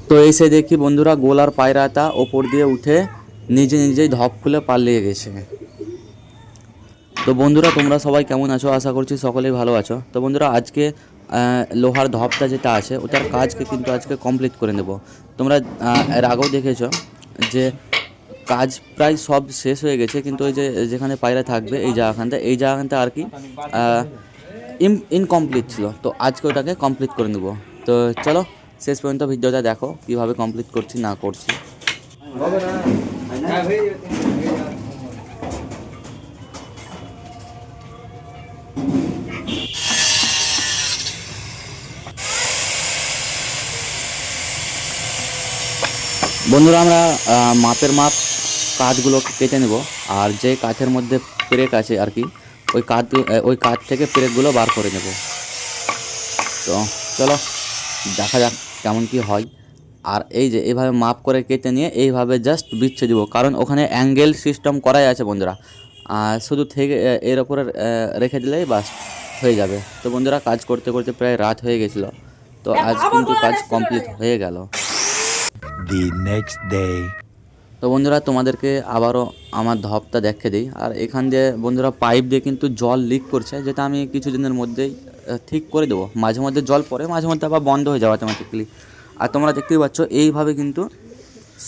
তো এসে দেখি বন্ধুরা গোলার পায়রাটা ওপর দিয়ে উঠে নিজে নিজেই ধপ খুলে পালিয়ে গেছে। তো বন্ধুরা তোমরা সবাই কেমন আছো? আশা করছি সকলেই ভালো আছো। তো বন্ধুরা আজকে লোহার ধপটা যেটা আছে ওটার কাজকে কিন্তু আজকে কমপ্লিট করে নেব। তোমরা এর আগেও দেখেছো যে কাজ প্রায় সব শেষ হয়ে গেছে, কিন্তু ওই যে যেখানে পায়রা থাকবে এই জায়গাখানটা আর কি ইনকমপ্লিট ছিল। তো আজকে ওটাকে কমপ্লিট করে নেব। তো চলো শেষ পর্যন্ত ভিডিওটা দেখো কীভাবে কমপ্লিট করছি না করছি। বন্ধুরা আমরা মাপ কাঠগুলো কেটে নেব, আর যে কাঠের মধ্যে পেরেক আছে আর কি ওই কাঠ থেকে পেরেকগুলো বার করে নেব। তো চলো দেখা যাক কেমন কি হয়। আর এই যে এইভাবে মাপ করে কেটে নিয়ে এইভাবে জাস্ট বিচ্ছে দিব, কারণ ওখানে অ্যাঙ্গেল সিস্টেম করাই আছে বন্ধুরা। শুধু থেকে এর ওপরে রেখে দিলেই বাস হয়ে যাবে। তো বন্ধুরা কাজ করতে করতে প্রায় রাত হয়ে গেছিলো, তো আজ কিন্তু কাজ কমপ্লিট হয়ে গেল। The next day. তো বন্ধুরা তোমাদেরকে আবারও আমার ধপটা দেখে দিই। আর এখান দিয়ে বন্ধুরা পাইপ দিয়ে কিন্তু জল লিক করছে, যেটা আমি কিছুদিনের মধ্যেই ঠিক করে দেবো। মাঝে মধ্যে জল পড়ে, মাঝে মধ্যে আবার বন্ধ হয়ে যাবে অটোমেটিক্যালি। আর তোমরা দেখতেই পাচ্ছ এইভাবে কিন্তু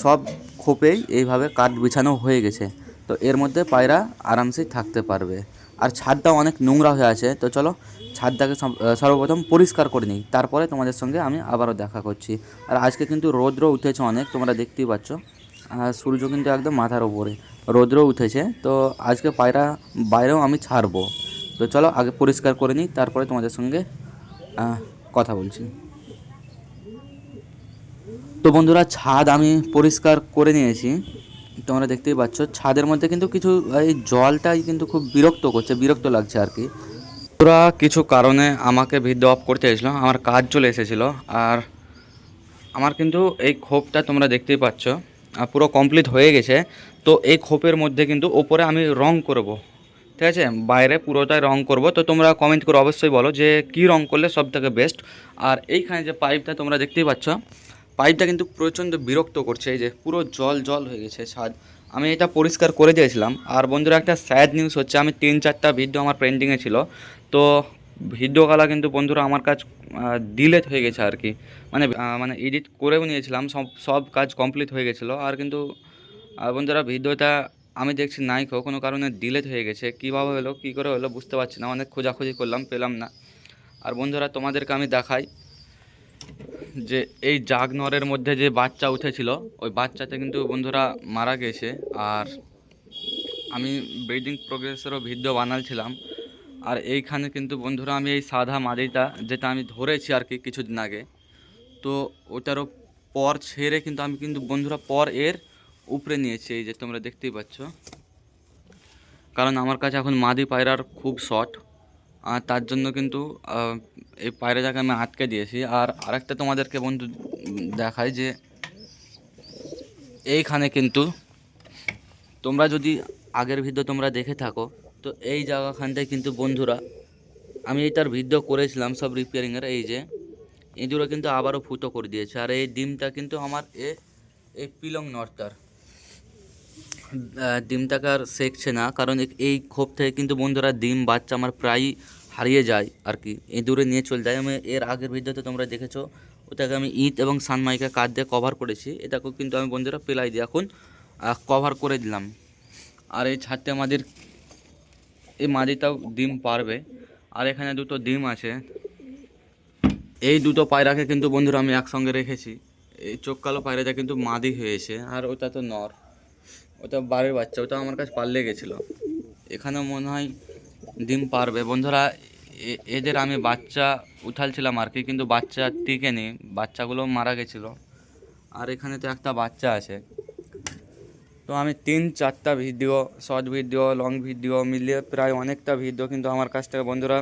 সব খোপেই এইভাবে কাঠ বিছানো হয়ে গেছে। তো এর মধ্যে পায়রা আরামসে থাকতে পারবে। আর ছাদটাও অনেক নোংরা হয়ে আছে। তো চলো ছাদটাকে সর্বপ্রথম পরিষ্কার করে নিই, তারপরে তোমাদের সঙ্গে আমি আবারও দেখা করছি। আর আজকে কিন্তু রৌদ্র উঠেছে অনেক, তোমরা দেখতেই পাচ্ছ। আর সূর্য কিন্তু একদম মাথার ওপরে, রৌদ্র উঠেছে। তো আজকে পায়রা বাইরেও আমি ছাড়বো। তো চলো আগে পরিষ্কার করে নিই, তারপরে তোমাদের সঙ্গে কথা বলছি। তো বন্ধুরা ছাদ আমি পরিষ্কার করে নিয়েছি, তোমরা দেখতেই পাচ্ছ। ছাদের মধ্যে কিন্তু কিছু এই জলটাই কিন্তু খুব বিরক্ত লাগছে আর কি। ওরা কিছু কারণে আমাকে ভিডিও অফ করতে এসেছিলো, আমার কাজ চলে এসেছিলো। আর আমার কিন্তু এই খোপটা তোমরা দেখতেই পাচ্ছ পুরো কমপ্লিট হয়ে গেছে। তো এই খোপের মধ্যে কিন্তু ওপরে আমি রং করব, ঠিক আছে, বাইরে পুরোটাই রং করব। তো তোমরা কমেন্ট করে অবশ্যই বলো যে কী রং করলে সব থেকে বেস্ট। আর এইখানে যে পাইপটা তোমরা দেখতেই পাচ্ছ, পাইপটা কিন্তু প্রচণ্ড বিরক্ত করছে। এই যে পুরো জল জল হয়ে গেছে ছাদ। আমি এটা পরিষ্কার করে দিয়েছিলাম। আর বন্ধুরা একটা স্যাড নিউজ হচ্ছে, আমি 3-4টা ভিডিও আমার পেন্ডিংয়ে ছিল। তো ভিডিওগুলো কিন্তু বন্ধুরা আমার কাজ ডিলেট হয়ে গেছে আর কি। মানে এডিট করেও নিয়েছিলাম, সব কাজ কমপ্লিট হয়ে গেছিলো। আর কিন্তু বন্ধুরা ভিডিওটা আমি দেখছি নাইকো কোনো কারণে ডিলেট হয়ে গেছে। কীভাবে হলো, কী করে হলো বুঝতে পারছি না। অনেক খোঁজাখুঁজি করলাম, পেলাম না। আর বন্ধুরা তোমাদেরকে আমি দেখাই যে এই জাগনরের মধ্যে যে বাচ্চা উঠেছিল, ওই বাচ্চাটা কিন্তু বন্ধুরা মারা গেছে। আর আমি ব্রিডিং প্রোগ্রেসেরও ভিডিও বানাচ্ছিলাম। আর এইখানে কিন্তু বন্ধুরা আমি এই সাদা মাদিটা যেটা আমি ধরেছি আর কি কিছুদিন আগে, তো ওটারও পর ছেড়ে কিন্তু আমি কিন্তু বন্ধুরা পর এর উপরে নিয়েছি, এই যে তোমরা দেখতেই পাচ্ছ। কারণ আমার কাছে এখন মাদি পায়রার খুব শর্ট, আর তার জন্য কিন্তু এই পায়রাটাকে আমি আটকে দিয়েছি। আর আরেকটা তোমাদেরকে বন্ধু দেখায় যে এইখানে কিন্তু তোমরা যদি আগের ভিডিও তোমরা দেখে থাকো, তো এই জায়গাখানটায় কিন্তু বন্ধুরা আমি এইটার ভিডিও করেছিলাম সব রিপেয়ারিংয়ের। এই যে ইঁদুরে কিন্তু আবারও ফুটো করে দিয়েছে। আর এই ডিমটা কিন্তু আমার এই পিলং নর্তার ডিমটাকে আর শেখছে না, কারণ এই খোপ থেকে কিন্তু বন্ধুরা ডিম বাচ্চা আমার প্রায়ই হারিয়ে যায় আর কি, ইঁদুরে নিয়ে চলে যায়। আমি এর আগের ভিডিওতে তোমরা দেখেছো, ওটাকে আমি ইট এবং সানমাইকা কাঠ দিয়ে কভার করেছি। এটাকেও কিন্তু আমি বন্ধুরা পেলাই দিয়ে এখন কভার করে দিলাম। আর এই ছাদটা আমাদের এই মাদিটাও ডিম পারবে। আর এখানে দুটো ডিম আছে। এই দুটো পায়রাকে কিন্তু বন্ধুরা আমি একসঙ্গে রেখেছি। এই চোখ কালো পায়রাটা কিন্তু মাদি হয়েছে, আর ওটা তো নর, ওটা বারের বাচ্চা, ওটা আমার কাছে পাল্লে গেছিলো। এখানেও মনে হয় ডিম পারবে বন্ধুরা। এদের আমি বাচ্চা উঠালছিলাম আর কি, কিন্তু বাচ্চা টিকে নেই, বাচ্চাগুলো মারা গেছিলো। আর এখানে তো একটা বাচ্চা আছে। তো আমি 3-4টা video, short video, long video মিলিয়ে প্রায় অনেকটা ভিডিও কিন্তু আমার কাছ থেকে বন্ধুরা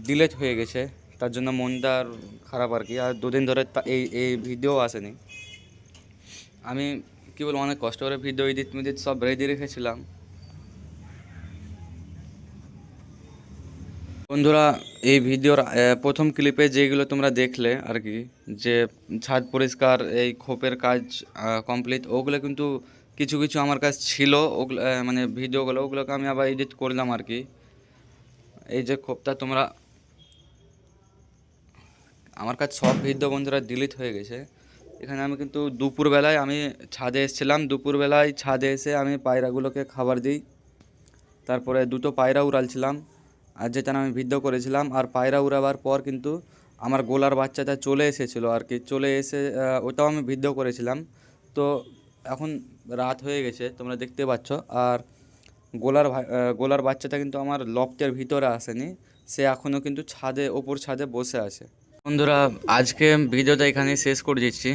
ডিলেট হয়ে গেছে। তার জন্য মনটা আর খারাপ আর কি। আর দুদিন ধরে এই ভিডিও আসেনি। আমি কী বলবো, অনেক কষ্ট করে ভিডিও এডিট সব রেডি রেখেছিলাম। বন্ধুরা, এই ভিডিওর প্রথম ক্লিপে যেগুলো তোমরা দেখলে আর কি, যে ছাদ পরিষ্কার, এই খোপের কাজ কমপ্লিট, ওগুলো কিন্তু কিছু কিছু আমার কাছে ছিল, ওগুলো মানে ভিডিওগুলো, ওগুলোকে আমি আবার এডিট করলাম আর কি। এই যে খোপটা তোমরা, আমার কাছে সব ভিডিও বন্ধুরা ডিলিট হয়ে গেছে। এখানে আমি কিন্তু দুপুরবেলায় আমি ছাদে এসেছিলাম, দুপুরবেলায় ছাদে এসে আমি পায়রাগুলোকে খাবার দিই, তারপরে দুটো পায়রা উড়ালছিলাম, আর যেটা আমি ভিডিও করেছিলাম। আর পায়রা উড়াবার পর কিন্তু আমার গোলার বাচ্চাটা চলে এসেছিলো আর কি, চলে এসে ওটাও আমি ভিডিও করেছিলাম। তো এখন রাত হয়ে গেছে, তোমরা দেখতে পাচ্ছ। আর গোলার বাচ্চাটা কিন্তু আমার লফটের ভিতরে আসেনি, সে এখনও কিন্তু ওপর ছাদে বসে আছে। বন্ধুরা, আজকে ভিডিওটা এখানে শেষ করে দিচ্ছি।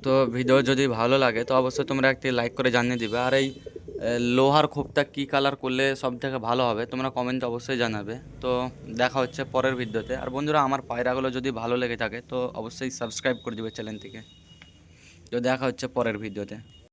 তো ভিডিও যদি ভালো লাগে তো অবশ্যই তোমরা একটি লাইক করে জানিয়ে দিবে। আর এই লোহার খোপটা কী কালার করলে সব থেকে ভালো হবে তোমরা কমেন্টে অবশ্যই জানাবে। তো দেখা হচ্ছে পরের ভিডিওতে। আর বন্ধুরা, আমার পায়রাগুলো যদি ভালো লেগে থাকে তো অবশ্যই সাবস্ক্রাইব করে দিবে চ্যানেলটিকে। তো দেখা হচ্ছে পরের ভিডিওতে।